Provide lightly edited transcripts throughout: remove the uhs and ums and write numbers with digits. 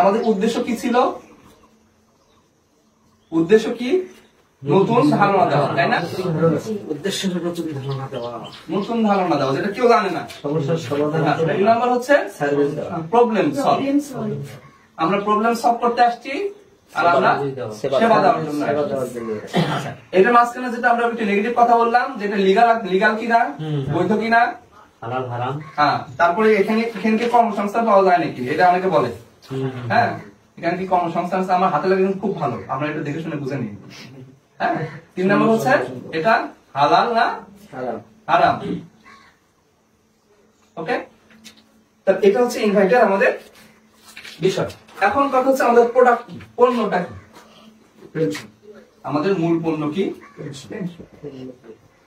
আমাদের উদ্দেশ্য কি ছিল? উদ্দেশ্য কি? নতুন ধারণা দেওয়া, তাই না? উদ্দেশ্য নতুন ধারণা দেওয়া, নতুন ধারণা দেওয়া, যেটা কেউ জানে না। সমস্যার সমাধান। 2 নাম্বার হচ্ছে প্রবলেম সলভ। আমরা প্রবলেম সলভ করতে আসছি আর আমরা সেবা দেওয়ার জন্য। আচ্ছা, এটার মাঝখানে যেটা আমরা একটু নেগেটিভ কথা বললাম, যেটা লিগাল কিনা, বৈধ কিনা, হালাল হারাম। হ্যাঁ, তারপরে এখানে কি কর্মসংস্থান পাওয়া যায় নাকি, এটা অনেকে বলে। হ্যাঁ, এখানে কি কর্মসংস্থান আছে? আমার হাতে লাগে খুব ভালো, আমরা এটা দেখে শুনে বুঝে নিই। হ্যাঁ, 3 নম্বর হচ্ছে এটা হালাল না হারাম। ওকে, এটা হচ্ছে ইনভাইটের আমাদের বিষয়। এখন কথা হচ্ছে আমাদের প্রোডাক্ট কি, পণ্যটা কি? আমাদের মূল পণ্য কি?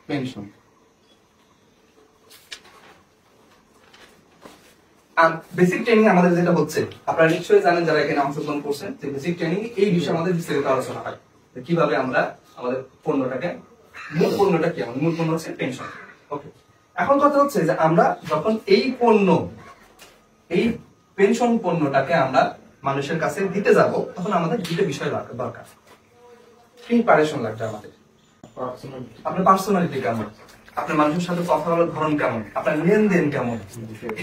পেনশন। আর বেসিক ট্রেনিং আমাদের যেটা হচ্ছে, আপনারা নিশ্চয়ই জানেন যারা এখানে অংশগ্রহণ করছেন, যে বেসিক ট্রেনিং এই বিষয়ে আমাদের বিস্তারিত আলোচনা হয়, কিভাবে আমরা আমাদের পণ্যটাকে, মূল পণ্যটা কি, আমাদের মূল পণ্য হচ্ছে পেনশন। ওকে, এখন কথা হচ্ছে যে আমরা যখন এই পেনশন পণ্যটাকে আমরা মানুষের কাছে দিতে যাব, তখন আমাদের দুটো বিষয় দরকার। প্রিপারেশন লাগবে আমাদের। আপনার পার্সোনালিটি কেমন, আপনার মানুষের সাথে কথা বলার ধরন কেমন, আপনার লেনদেন কেমন,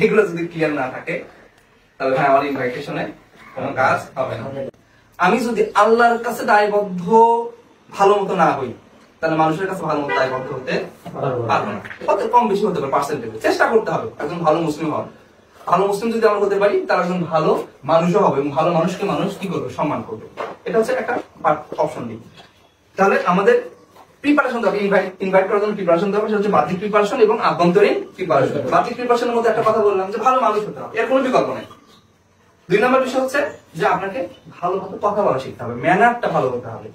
এগুলো যদি ক্লিয়ার না থাকে তাহলে ভাই আমার ইনভাইটেশনে কোনো কাজ হবে না। আমি যদি আল্লাহর কাছে দায়বদ্ধ ভালো মতো না হই, তাহলে মানুষের কাছে ভালো মতো দায়বদ্ধ হতে পারবো না। হয়তো কম বেশি হতে পারে পার্সেন্টেজ, চেষ্টা করতে হবে একজন ভালো মুসলিম হওয়ার। ভালো মুসলিম যদি আমরা হতে পারি, তাহলে একজন ভালো মানুষও হবে এবং ভালো মানুষকে মানুষ কি করবে, সম্মান করবে। এটা হচ্ছে একটা অপশন দিই। তাহলে আমাদের প্রিপারেশন দেওয়া, ইনভাইট করার জন্য প্রিপারেশন দেওয়া, সেটা হচ্ছে বাহ্যিক প্রিপারেশন এবং আভ্যন্তরীণ প্রিপারেশন। বাহ্যিক প্রিপারেশনের মধ্যে একটা কথা বললাম যে ভালো মানুষ হতে হবে, এর কোনো বিকল্প নেই। 2 নম্বর বিষয় হচ্ছে যে আপনাকে ভালো মতো কথা বলা শিখতে হবে, ম্যানারটা ভালো হতে হবে,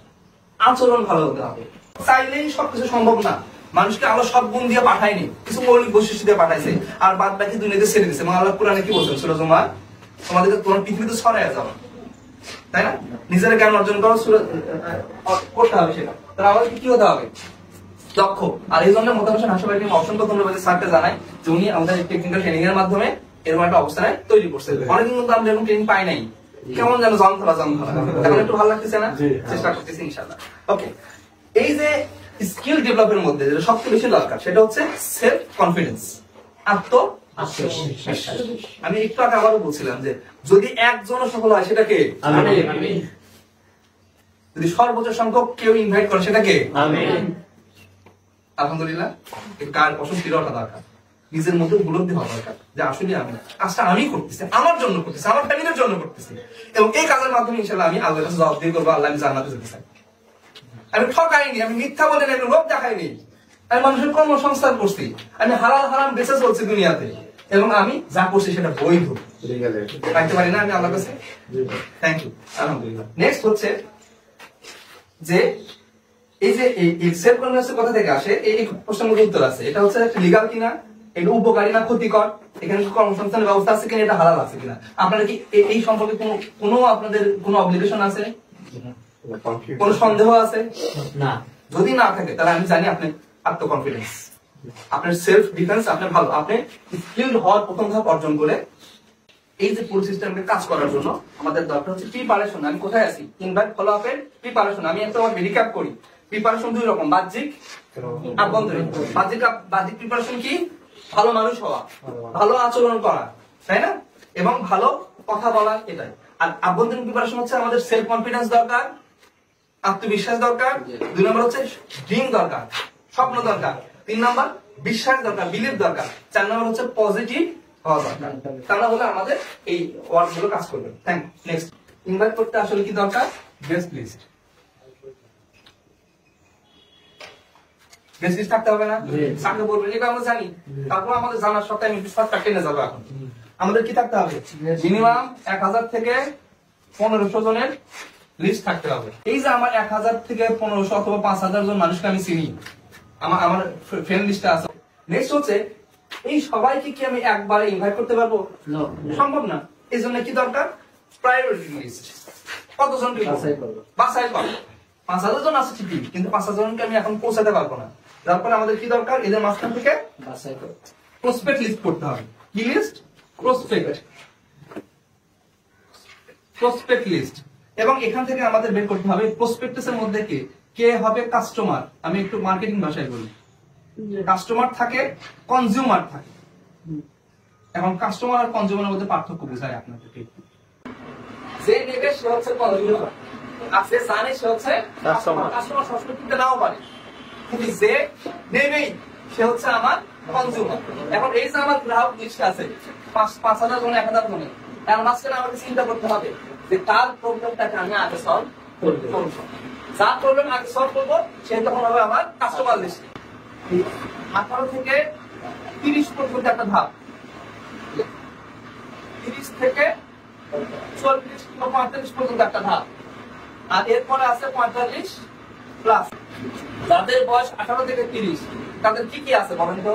আচরণ ভালো হতে হবে। চাইলেই সবকিছু সম্ভব না। মানুষকে আল্লাহ সব গুণ দিয়ে পাঠায়নি, কিছু মৌলিক বৈশিষ্ট্য দিয়ে পাঠাইছে, আর বাদ বাকি দুনিয়াতে ছেড়ে দিচ্ছে। আল্লাহ কোরআনে কি বলছেন, সূরা জুমার, তোমাদেরকে তোমার পৃথিবীতে ছড়াইয়া যাও, তাই না? নিজের জ্ঞান অর্জন করো, করতে হবে সেটা। তাহলে আমাদেরকে কি হতে হবে, দক্ষ। আর এই জন্য মোতাবেক হাসপাতাল অসংখ্য ধন্যবাদ স্যারকে জানাই যে উনি আমাদের টেকনিক্যাল ট্রেনিং এর মাধ্যমে এরকম একটা অবস্থায় তৈরি করছে। অনেকদিন কিন্তু আমরা এরকম ট্রেনিং পাই নাই, কেমন যেন যন্ত্রণা এখন একটু ভালো লাগতেছে না, চেষ্টা করতেছি ইনশাআল্লাহ। ওকে, এই যে স্কিল ডেভেলপের মধ্যে যেটা সবচেয়ে বেশি দরকার, সেটা হচ্ছে সেলফ কনফিডেন্স, আত্মবিশ্বাস। আমি একটু আগে আবারও বলছিলাম যে যদি একজনও সফল হয় সেটাকে আমি, যদি সর্বোচ্চ সংখ্যক কেউ ইনভাইট করে সেটাকে আমি, আলহামদুলিল্লাহ। কার প্রশংসা দেওয়াটা দরকার, নিজের মধ্যে উপলব্ধি হওয়া দরকার যে আসলে আমি কাজটা আমি করতেছি, আমার জন্য করতেছি, আমার ফ্যামিলির জন্য করতেছি, এবং এই কাজের মাধ্যমে ইনশাআল্লাহ আমি আল্লাহর কাছে জবাবদিহি করবো, আল্লাহ আমি জান্নাতে যেতে চাই। আমি ঠকাইনি, আমি মিথ্যা বলিনি, আমি লোভ দেখাইনি, আমি মানুষের কর্মসংস্থান করছি, আমি হালাল হারাম বেঁচে চলছি দুনিয়াতে, এবং আমি যা করছি সেটা বৈধ রাখতে পারি না আমি আল্লাহর কাছে। থ্যাংক ইউ, আলহামদুলিল্লাহ। নেক্সট হচ্ছে যে এই যে এই সেলফ কনফিডেন্সের কথা থেকে আসে, এই প্রশ্নের মধ্যে উত্তর আছে। এটা হচ্ছে লিগাল কিনা, এটা উপকারী না ক্ষতিকর, এখানে কর্মসংস্থানের ব্যবস্থা আছে কিনা, এটা হালাল আছে কিনা, আপনারা কি এই সম্পর্কে কোনো আপনাদের কোনো অব্লিগেশন আছে, কোন সন্দেহ আছে? না। যদি না থাকে তাহলে আমি জানি আপনি আত্মকনফিডেন্স, আপনার সেলফ ডিফেন্স, আপনি ভালো, আপনি স্কিলড হওয়ার প্রথম ধাপ অর্জন করে এই যে পুরো সিস্টেমকে কাজ করার জন্য আমাদের দরকার হচ্ছে প্রিপারেশন। আমি কোথায় আছি, ইনভাইট ফলো আপের প্রিপারেশন। আমি একটা রিক্যাপ করি, প্রিপারেশন 2 রকম, বাহ্যিক, আভ্যন্তরীণ। বাহ্যিক প্রিপারেশন কি, ভালো মানুষ হওয়া, ভালো আচরণ করা, তাই না, এবং ভালো কথা বলা, এটাই। আর আভ্যন্তরীণ প্রিপারেশন হচ্ছে আমাদের সেলফ কনফিডেন্স দরকার, আত্মবিশ্বাস দরকার। 2 নম্বর হচ্ছে ড্রিম দরকার, স্বপ্ন দরকার। 3 নম্বর বিশ্বাস দরকার, বিলিভ দরকার। 4 নম্বর হচ্ছে পজিটিভ হওয়া দরকার। তাহলে হলে আমাদের এই ওয়ার্ড গুলো কাজ করবে। Thank you. নেক্সট, ইনভাইট করতে আসলে কি দরকার, গেস্ট লিস্ট। গেস্ট লিস্ট থাকতে হবে না, কাকে বলবেন এটা আমরা জানি, তারপর আমাদের জানার সত্ত্বে আমি শর্টকাট টেনে যাবো। এখন আমাদের কি থাকতে হবে, মিনিমাম 1000 থেকে 1500 জনের লিস্ট থাকতে হবে। এই যে আমার 1000 থেকে 1500 অথবা 5000 জন মানুষকে আমি চিনি, আমার ফ্রেন্ড লিস্টে আছে। নেক্সট হচ্ছে এই সবাইকে কি আমি একবারে ইনভাইট করতে পারবো, সম্ভব না। এই জন্য কি দরকার, প্রায়োরিটি লিস্ট। কতজন বাছাই করবো, 5000 জন আছে ঠিকই, কিন্তু 5000 জনকে আমি এখন পৌঁছাতে পারবো না। যার ফলে আমাদের কি দরকার, এদের মাঝখান থেকে বাছাই করে প্রসপেক্ট লিস্ট করতে হবে। কি লিস্ট, প্রসপেক্ট। প্রসপেক্ট লিস্ট, এবং এখান থেকে আমাদের বের করতে হবে প্রসপেক্টাসের মধ্যে কে হবে কাস্টমার। আমি একটু মার্কেটিং ভাষায় বলি, কাস্টমার থাকে, কনজিউমার থাকে। এখন কাস্টমার আর কনজিউমারের মধ্যে পার্থক্য বোঝায় আপনাদেরকে। যে নেবে সে হচ্ছে কনজিউমার, আর যে জানে সে হচ্ছে কাস্টমার। কাস্টমার সবসময় কিনতে নাও পারে, কিন্তু যে নেবেই সে হচ্ছে আমার কনজিউমার। এখন এই যে আমার গ্রাহক লিস্ট আছে 5,000 জন, 1,000 জনের, তার মাঝখানে আমাকে চিন্তা করতে হবে যে তার প্রবলেমটাকে আমি আগে সলভ করবো। যার প্রবলেম আগে সলভ করবো সে তখন হবে আমার কাস্টমার লিস্ট। 18 থেকে 30 পর্যন্ত একটা ধাপ, 30 থেকে 40 কিংবা 45 পর্যন্ত একটা ধাপ, আর এরপরে আছে 45 প্লাস। যাদের বয়স 18 থেকে 30 তাদের কি কি আছে বলেন তো?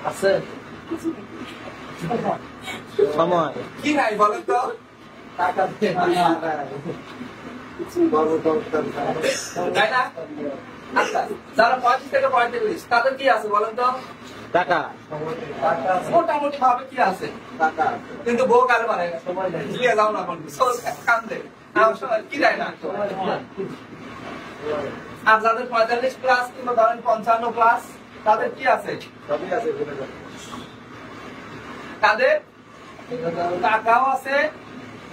আছে সময় কি নাই বলেন তো? টাকা তাই না? আচ্ছা, যারা 35 থেকে 45 তাদের কি আছে বলেন তো? টাকা মোটামুটি ভাবে কি আছে? টাকা কিন্তু বউ কাল মানে দিয়ে যাও না কান্দে কি দেয় না। আর যাদের 45 প্লাস কিংবা ধরেন 55 প্লাস তাদের কি আছে? সবই আছে, তাদের টাকাও আছে,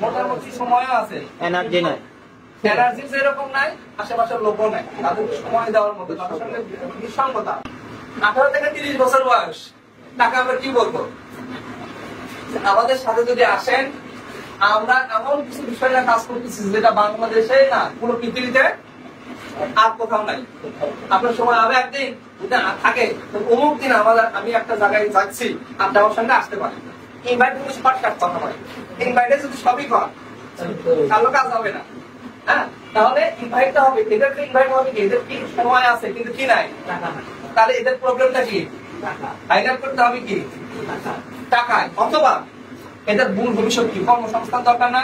মোটামুটি সময়ও আছে, এনার্জি নাই, এনার্জি যেরকম নাই, আশেপাশের লোকও নাই, তাদের সময় দেওয়ার মতো তাদের সঙ্গে নিঃসঙ্গতা। 18 থেকে 30 বছর বয়স, টাকা আমরা কি বলবো? আমাদের সাথে যদি আসেন, আমরা এমন কিছু বিষয় নিয়ে কাজ করতেছি যেটা বাংলাদেশে না পুরো পৃথিবীতে আর কোথাও নাই। আপনার সময় হবে একদিন যদি থাকে অমুক দিন আমি একটা জায়গায় যাচ্ছি, আপনি আমার সঙ্গে আসতে পারেন। ইনভাইট কিন্তু শর্টকাট কথা বলে, ইনভাইটে যদি সবই কর তাহলে কাজ হবে না। হ্যাঁ, তাহলে ইনভাইটটা হবে, এদেরকে ইনভাইট হবে কি? এদের কি সময় আছে কিন্তু কি নাই, তাহলে এদের প্রবলেমটা কি? হাইলাইট করতে হবে কি? টাকায়। অথবা এদের মূল ভবিষ্যৎ কি? কর্মসংস্থান দরকার না?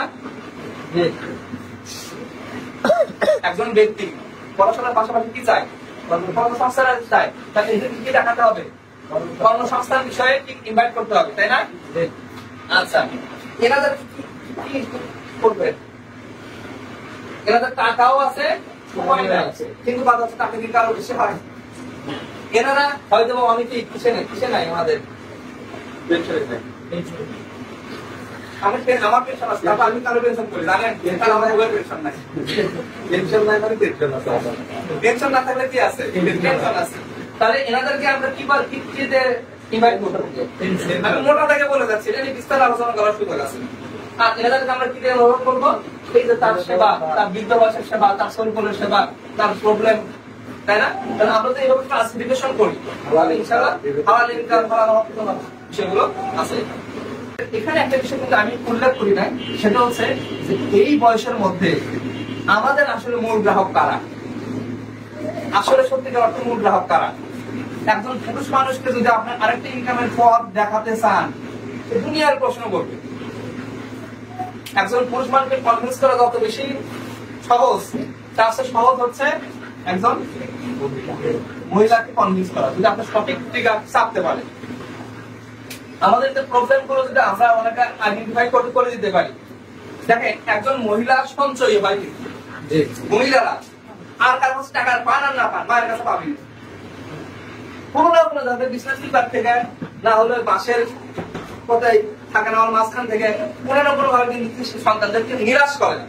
একজন ব্যক্তি পড়াশোনার পাশাপাশি কি চায়? কর্মসংস্থান চায়, তাহলে এদেরকে কি দেখাতে হবে? কর্মসংস্থান বিষয়ে কি ইনভাইট করতে হবে, তাই না? আচ্ছা, এনাদের কি করবে? এনাদের টাকাও আছে, সময় নাই, কিন্তু বাদ আছে টাকা দিতে আরো বেশি হয়। এনারা হয়তো অনেকেই কিসে নাই আমাদের আমার পেনশন আছে, আমি কারো পেনশন করি জানেন, আমার পেনশন নাই। পেনশন নাই মানে পেনশন না থাকলে কি আছে? পেনশন আছে। তাহলে এনাদেরকে আমরা কিভাবে ইনভাইট করতে পারবো? আমি মোটা থেকে বলে যাচ্ছি, এটা নিয়ে বিস্তার আলোচনা করার সুযোগ আছে। আর এনাদেরকে আমরা কি দিয়ে অনুভব করবো? এই যে তার সেবা, তার বৃদ্ধ বয়সের সেবা, তার শরীরের সেবা, তার প্রবলেম, তাই না? আমরা তো এইভাবে ক্লাসিফিকেশন করি, ইনশাআল্লাহ হালাল ইনকাম, হালাল হক সেগুলো আছে। এখানে একটা বিষয় কিন্তু আমি উল্লেখ করি নাই, সেটা হচ্ছে যে এই বয়সের মধ্যে আমাদের আসলে মূল গ্রাহক কারা? আসলে সত্যিকার অর্থে মূল গ্রাহক কারা? একজন পুরুষ মানুষকে যদি আপনার আরেকটা ইনকামের পথ দেখাতে চান, দুনিয়ার প্রশ্ন করবে। একজন পুরুষ মানুষকে কনভিন্স করা যত বেশি সহজ, তার চেয়ে সহজ হচ্ছে একজন মহিলাকে কনভিন্স করা, যদি আপনি সঠিক ট্রিগার চাপতে পারেন। আমাদের যে প্রবলেম গুলো যদি আমরা অনেকে আইডেন্টিফাই করে দিতে পারি। দেখেন, একজন মহিলা সঞ্চয়ী হয়, মহিলারা আর কার কাছে টাকা পান আর না পান, মায়ের কাছে পাবেন। কোনো না কোনো যাদের বিজনেস বিভাগ থেকে, না হলে বাসের কোথায় থাকে না মাঝখান থেকে কোনো না কোনো ভাবে কিন্তু সন্তানদেরকে নিরাশ করে না,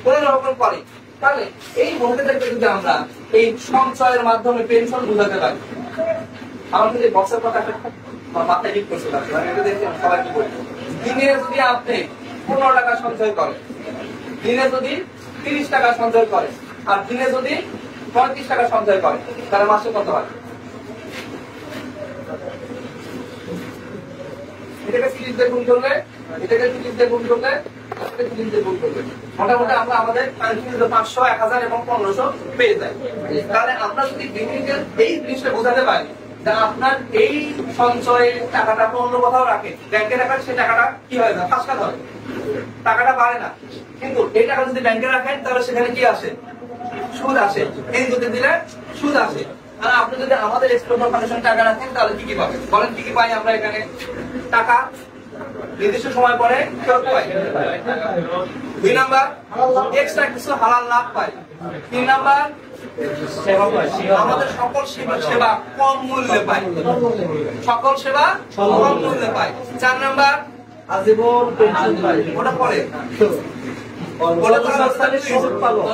কোনো না রকম করে। তাহলে এই মহিলাদেরকে যদি আমরা এই সঞ্চয়ের মাধ্যমে পেনশন বুঝাতে পারি, আমার কিন্তু বছর কথা মাথায় ঠিক করতে পারছি, সবাই কি বলি, দিনে যদি আপনি 15 টাকা সঞ্চয় করেন, দিনে যদি 30 টাকা সঞ্চয় করেন, আর দিনে যদি 35 টাকা সঞ্চয় করেন, তাহলে মাসে কত হয়? এটাকে 30 দিয়ে গুণ করলে, এটাকে 30 দিয়ে গুণ করলে, এটাকে 30 দিয়ে গুণ করলে মোটামুটি আমরা আমাদের 500, 1000 এবং 1500 পেয়ে যাই। তাহলে আমরা যদি এই জিনিসটা বোঝাতে পারি, আপনার এই সঞ্চয়ে টাকাটা অন্য কোথাও রাখে, ব্যাংকে রাখেন, সেই টাকাটা কি হয়ে যায়? ফাঁসকাত হয়, টাকাটা বাড়ে না। কিন্তু এই টাকা যদি ব্যাংকে রাখেন, তাহলে সেখানে কি আসে? সুদ আসে। এই যদি দিলে সুদ আসে। আর আপনি যদি আমাদের এক্সপোর্ট ফাউন্ডেশন টাকা রাখেন, তাহলে কি কি পাবেন? বলেন কি কি পাই আমরা এখানে? টাকা, নির্দিষ্ট সময় পরে ফেরত পায়। 2 নাম্বার এক্সট্রা কিছু হালাল লাভ পায়। 3 নাম্বার আমাদের সকল সেবা কম মূল্যে পায়, সকল সেবা কম মূল্যে পায়। 4 নাম্বার আজীবন পেনশন পাই। ওটা পরে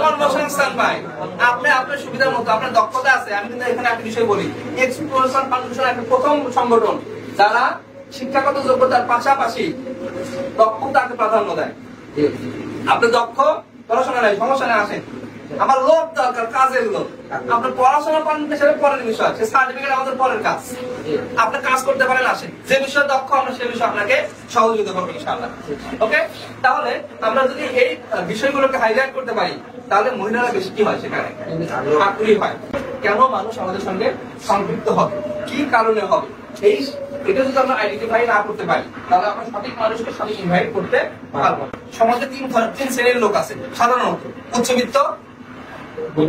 কর্মসংস্থান পায়। আপনি আপনার সুবিধার মতো, আপনার দক্ষতা আছে। আমি কিন্তু এখানে একটা বিষয় বলি, এক্সপ্লোরেশন ফাউন্ডেশন একটা প্রথম সংগঠন যারা শিক্ষাগত যোগ্যতার পাশাপাশি দক্ষতাকে প্রাধান্য দেয়। আপনি দক্ষ, পড়াশোনা নাই, সমস্যা নেই, আসেন, আমার লোক দরকার, কাজের লোক। আপনার পড়াশোনা পারেন সেটা পরের বিষয়, সে সার্টিফিকেট আমাদের পরের কাজ। আপনি কাজ করতে পারেন, আসেন, যে বিষয়ে দক্ষ আমরা সেই বিষয়ে আপনাকে সহযোগিতা করবো ইনশাআল্লাহ। ওকে, তাহলে আমরা যদি এই বিষয়গুলোকে হাইলাইট করতে পারি তাহলে মহিলারা বেশি কি হয়, সেখানে আগ্রহী হয়। কেন মানুষ আমাদের সঙ্গে সম্পৃক্ত হবে, কি কারণে হবে, এটা যদি আমরা আইডেন্টিফাই না করতে পারি তাহলে আমরা সঠিক মানুষকে সঠিক ইনভাইট করতে পারবো। সমাজে 3 শ্রেণীর লোক আছে সাধারণত, উচ্চবিত্ত,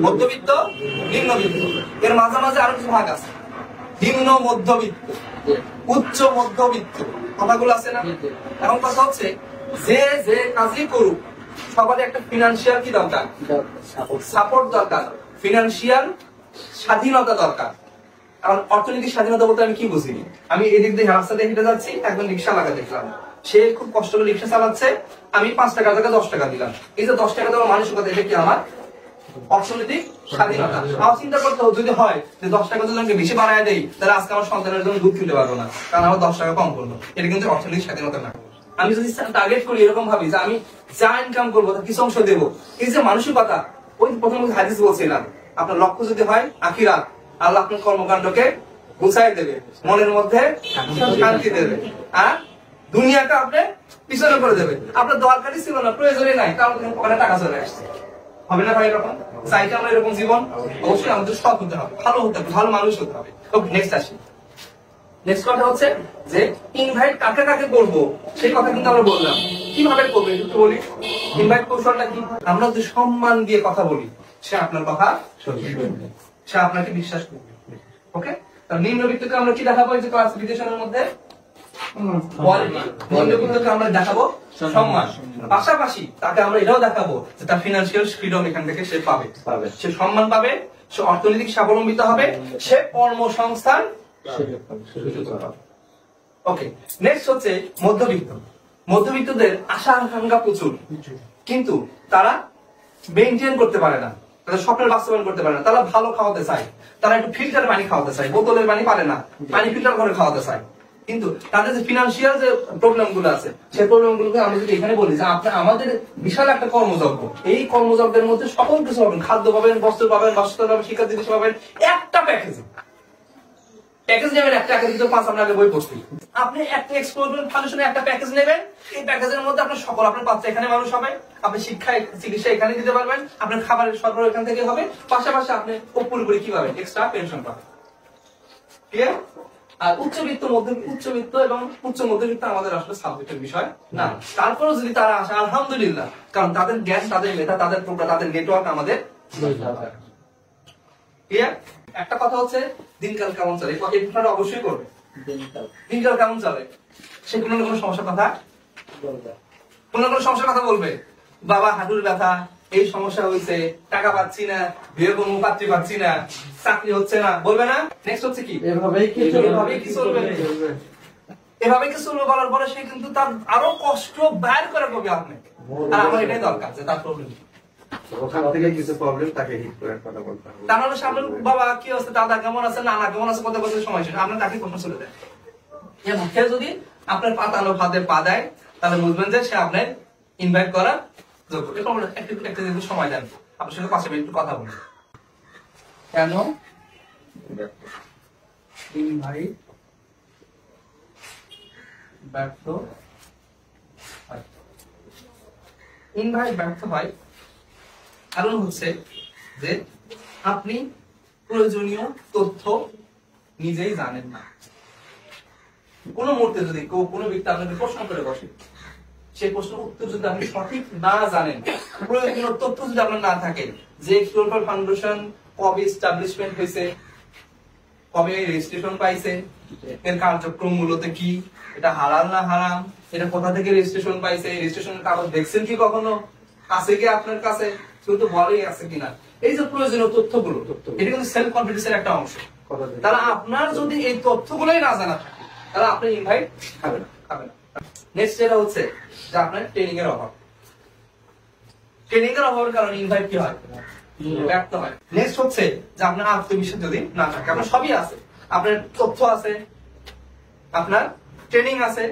মধ্যবিত্ত, নিম্নবিত্ত। এর মাঝামাঝি আরো কিছু ভাগ আছে, নিম্ন মধ্যবিত্ত, উচ্চ মধ্যবিত্ত, কথাগুলো আছে না? এখন কথা হচ্ছে যে যে কাজই করুক সবারই একটা ফিনান্সিয়াল কি দরকার, সাপোর্ট দরকার, ফিনান্সিয়াল স্বাধীনতা দরকার। কারণ অর্থনৈতিক স্বাধীনতা বলতে আমি কি বুঝিনি, আমি এদিক দিয়ে রাস্তা দিয়ে হেঁটে যাচ্ছি, একজন রিক্সা লাগা দেখলাম, সে খুব কষ্ট করে রিক্সা চালাচ্ছে, আমি 5 টাকার জায়গায় 10 টাকা দিলাম। এই যে 10 টাকা দেওয়ার মানসিকতা, এটা কি আমার অর্থনৈতিক স্বাধীনতা? আমার চিন্তা করতে হবে, যদি হয় যে 10 টাকা যদি আমাকে বেশি বাড়ায় দেয় তাহলে আজকে আমার সন্তানের জন্য দুধ কিনতে পারবো না, কারণ আমার 10 টাকা কম করলো। এটা কিন্তু অর্থনৈতিক স্বাধীনতা না। আমি যদি টার্গেট করি এরকম ভাবি যে আমি যা ইনকাম করবো তার কিছু অংশ দেবো, এই যে মানসিকতা, ওই প্রথম হাদিস বলছিলাম, আপনার লক্ষ্য যদি হয় আখিরাত, আল্লাহ আপনার কর্মকাণ্ডকে গুছাই দেবে, মনের মধ্যে শান্তি দেবে, আর দুনিয়াকে আপনি পিছনে করে দেবে। আপনার দরকারই ছিল না, প্রয়োজনই নাই, কারণ ওখানে টাকা চলে আসছে। হবে না ভাই এরকম? চাইতে আমরা এরকম জীবন? অবশ্যই আমাদের সৎ হতে হবে, ভালো হতে হবে, ভালো মানুষ হতে হবে। নেক্সট আসি, নেক্সট কথা হচ্ছে যে ইনভাইট কাকে কাকে করবো সেই কথা কিন্তু আমরা বললাম। কিভাবে করবো একটু বলি। ইনভাইট কৌশলটা কি? আমরা যদি সম্মান দিয়ে কথা বলি সে আপনার কথা শুনবে, সে আপনাকে বিশ্বাস করবে। ওকে, নিম্নবিত্তকে আমরা কি দেখাবো, এই যে ক্লাসিফিকেশনের মধ্যে নিম্নবিত্তকে আমরা দেখাবো সম্মান, পাশাপাশি তাকে আমরা এটাও দেখাবো যে তার ফিনান্সিয়াল ফ্রিডম এখান থেকে সে পাবে, সে সম্মান পাবে, সে অর্থনৈতিক স্বাবলম্বিত হবে, সে কর্মসংস্থান। ওকে, নেক্সট হচ্ছে মধ্যবিত্ত। মধ্যবিত্তদের আশা আকাঙ্ক্ষা প্রচুর, কিন্তু তারা মেনটেন করতে পারে না, তারা স্বপ্নের বাস্তবায়ন করতে পারে না। তারা ভালো খাওয়াতে চায়, তারা একটু ফিল্টার পানি খাওয়াতে চায়, বোতলের পানি পারে না, পানি ফিল্টার করে খাওয়াতে চায়। কিন্তু তাদের যে ফিনান্সিয়াল যে প্রবলেম গুলো আছে সেই প্রবলেম গুলোকে আমরা যদি এখানে বলি যে আপনার আমাদের বিশাল একটা কর্মযজ্ঞ, এই কর্মযজ্ঞের মধ্যে সকল কিছু পাবেন, খাদ্য পাবেন, বস্ত্র পাবেন, বাসস্থান পাবেন, শিক্ষা জিনিস পাবেন, একটা প্যাকেজ নেবেন। একটা প্যাকেজ 5 আমরা আগে বই পড়ছি, আপনি একটা এক্সপ্লোরেশন ফাউন্ডেশনে একটা প্যাকেজ নেবেন, এই প্যাকেজের মধ্যে আপনার সকল, আপনার বাচ্চা এখানে মানুষ হবে, আপনি শিক্ষা চিকিৎসা এখানে দিতে পারবেন, আপনার খাবারের সরবরাহ এখান থেকে হবে, পাশাপাশি আপনি পুরোপুরি কি পাবেন, এক্সট্রা পেনশন পাবেন। ক্লিয়ার? আর উচ্চবিত্ত এবং উচ্চ মধ্যবিত্ত আমাদের আসলে সাবজেক্টের বিষয় না। তারপরেও যদি তারা আসে আলহামদুলিল্লাহ, কারণ তাদের জ্ঞান, তাদের মেধা, তাদের প্রোগ্রাম, তাদের নেটওয়ার্ক আমাদের। ক্লিয়ার? একটা কথা হচ্ছে দিনকাল কেমন চলে, এই প্রশ্নটা অবশ্যই করবে। দিনকাল কেমন চলে, সে কোনো সমস্যার কথা, কোনো সমস্যার কথা বলবে, বাবা হাঁটুর ব্যথা, এই সমস্যা হয়েছে, টাকা পাচ্ছি না, বিয়ে কোনো পাত্রী পাচ্ছি না, চাকরি হচ্ছে না, বলবে না? নেক্সট হচ্ছে কি, এভাবেই কি চলবে, এভাবে কি চলবে বলার পরে সে কিন্তু তার আরো কষ্ট বাইর করে করবে আপনি। আর আমার এটাই দরকার যে তার প্রবলেম, ওখান থেকে কিছু প্রবলেম তাকে হিট করে কথা বলতে হবে। তার মানে সামনে বাবা কি আছে, দাদা কেমন আছে, নানা কেমন আছে, কত বছর সময় ছিল, আপনার তাকে প্রশ্ন চলে দেয়। সে যদি আপনার পাতানো ফাঁদে পা দেয় তাহলে বুঝবেন যে সে আপনার ইনভাইট করার যোগ্য। একটা যদি সময় দেন, আপনার সঙ্গে 5 মিনিট কথা বলুন। কেন ইনভাইট ব্যর্থ হয়? ইনভাইট ব্যর্থ হয় কারণ হচ্ছে যে আপনি প্রয়োজনীয় তথ্য নিজেই জানেন না। কোন মুহূর্তে যদি কোনো ব্যক্তি আপনাকে প্রশ্ন করে বসে, সেই প্রশ্নের উত্তর যদি আপনি সঠিক না জানেন, প্রয়োজনীয় তথ্য যদি আপনার না থাকে, যে এক্সপ্লোরেশন ফাউন্ডেশন কবে এস্টাবলিশমেন্ট হয়েছে, কবে রেজিস্ট্রেশন পাইছে, এর কার্যক্রম মূলত কি, এটা হালাল না হারাম, এটা কোথা থেকে রেজিস্ট্রেশন পাইছে, রেজিস্ট্রেশনের কাগজ দেখছেন কি কখনো, আছে কি আপনার কাছে, শুধু বলেই আছে কিনা, এই যে প্রয়োজনীয় তথ্যগুলো, এটা কিন্তু সেলফ কনফিডেন্সের একটা অংশ। তাহলে আপনার যদি এই তথ্যগুলোই না জানা থাকে তাহলে আপনি ইনভাইট খাবেন না। নেক্সট যেটা হচ্ছে যে আপনার ট্রেনিং এর অভাব। ট্রেনিং এর অভাবের কারণে ইনভাইট কি হয়, ব্যর্থ হয়। নেক্সট হচ্ছে যে আপনার আত্মবিশ্বাস যদি না থাকে, আপনার সবই আছে, আপনার তথ্য আছে, আপনার ট্রেনিং আছে,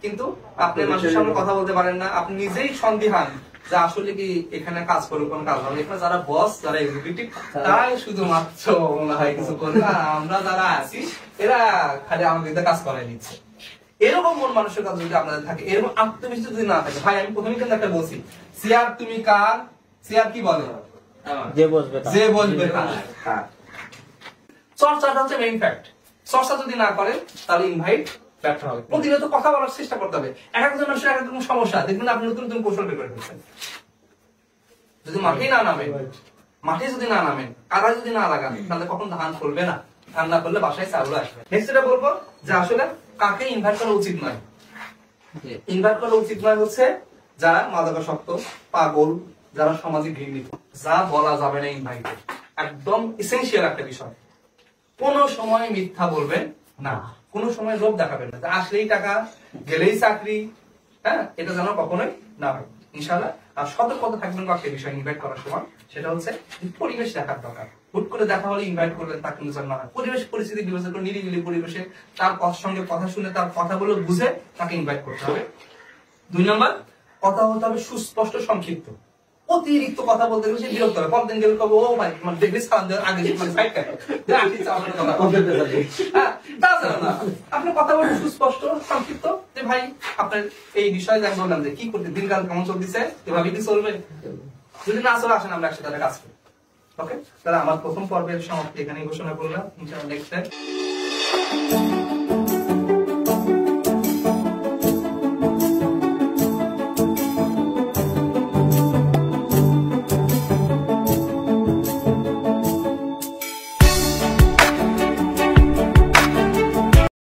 কিন্তু আপনি মানুষের সামনে কথা বলতে পারেন না, আপনি নিজেই সন্দিহান যে আসলে কি এখানে কাজ করে কোন কাজ হবে, এখানে যারা বস যারা এক্সিকিউটিভ তারাই শুধুমাত্র মনে হয় কিছু করবে, আর আমরা যারা আছি এরা খালি আমাদের কাজ করাই নিচ্ছে। এরকম মন মানুষের কাছে যদি আপনাদের থাকে, এরকম আত্মবিশ্বাস যদি না থাকে, ভাই আমি প্রথমে কিন্তু একটা বলছি, সিয়ার তুমি কার, সিয়ার কি বলে, যে বসবে যে বলবে তার। চর্চাটা হচ্ছে মেইন ফ্যাক্ট। চর্চা যদি না করে তাহলে ইনভাইট ব্যর্থ হবে। প্রতিনিয়ত কথা বলার চেষ্টা করতে হবে। এক একজন মানুষের এক এক রকম সমস্যা, দেখবেন আপনি নতুন নতুন কৌশল বের করে ফেলছেন। যদি মাঠে না নামেন, মাঠে যদি না নামেন, কাদা যদি না লাগান, তাহলে কখন ধান ফলবে না, ধান না করলে বাসায় চাউল আসবে। নেক্সট এটা বলবো যে আসলে কাকে ইনভাইট করা উচিত নয়। ইনভাইট করা উচিত নয় হচ্ছে যারা মাদকাসক্ত, পাগল, যারা সামাজিক ঘৃণিত, যা বলা যাবে না ইনভাইটে, একদম এসেনশিয়াল একটা বিষয়। কোন সময় মিথ্যা বলবেন না, কোন সময় লোভ দেখাবেন না, আসলেই টাকা গেলেই চাকরি, হ্যাঁ, এটা যেন কখনোই না হয় ইনশাআল্লাহ। আর সতর্কতা থাকবেন কয়েকটা বিষয় ইনভাইট করার সময়, সেটা হচ্ছে পরিবেশ দেখার দরকার। হুট করে দেখা হলে ইনভাইট করলেন তা কিন্তু যেন না হয়। পরিবেশ পরিস্থিতি বিবেচনা করে নিরিবিলি পরিবেশে তার সঙ্গে কথা শুনে তার কথাগুলো বুঝে তাকে ইনভাইট করতে হবে। 2 নম্বর, কথা হতে হবে সুস্পষ্ট সংক্ষিপ্ত। অতিরিক্ত কথা বলতে গেলে সে বিরক্ত হবে, পরদিন গেলে কবে ও ভাই মানে দেখবি সালাম দেওয়ার আগে মানে সাইড কাটো, আপনি কথা বলবেন সুস্পষ্ট সংক্ষিপ্ত, যে ভাই আপনার এই বিষয়ে আমি বললাম যে কি করতে দিনকাল কেমন চলতেছে, এভাবে কি চলবে, যদি না চলে আসেন আমরা একসাথে কাজ করি। ওকে, তাহলে আমার প্রথম পর্বের সমাপ্তি এখানেই ঘোষণা করলাম। Next time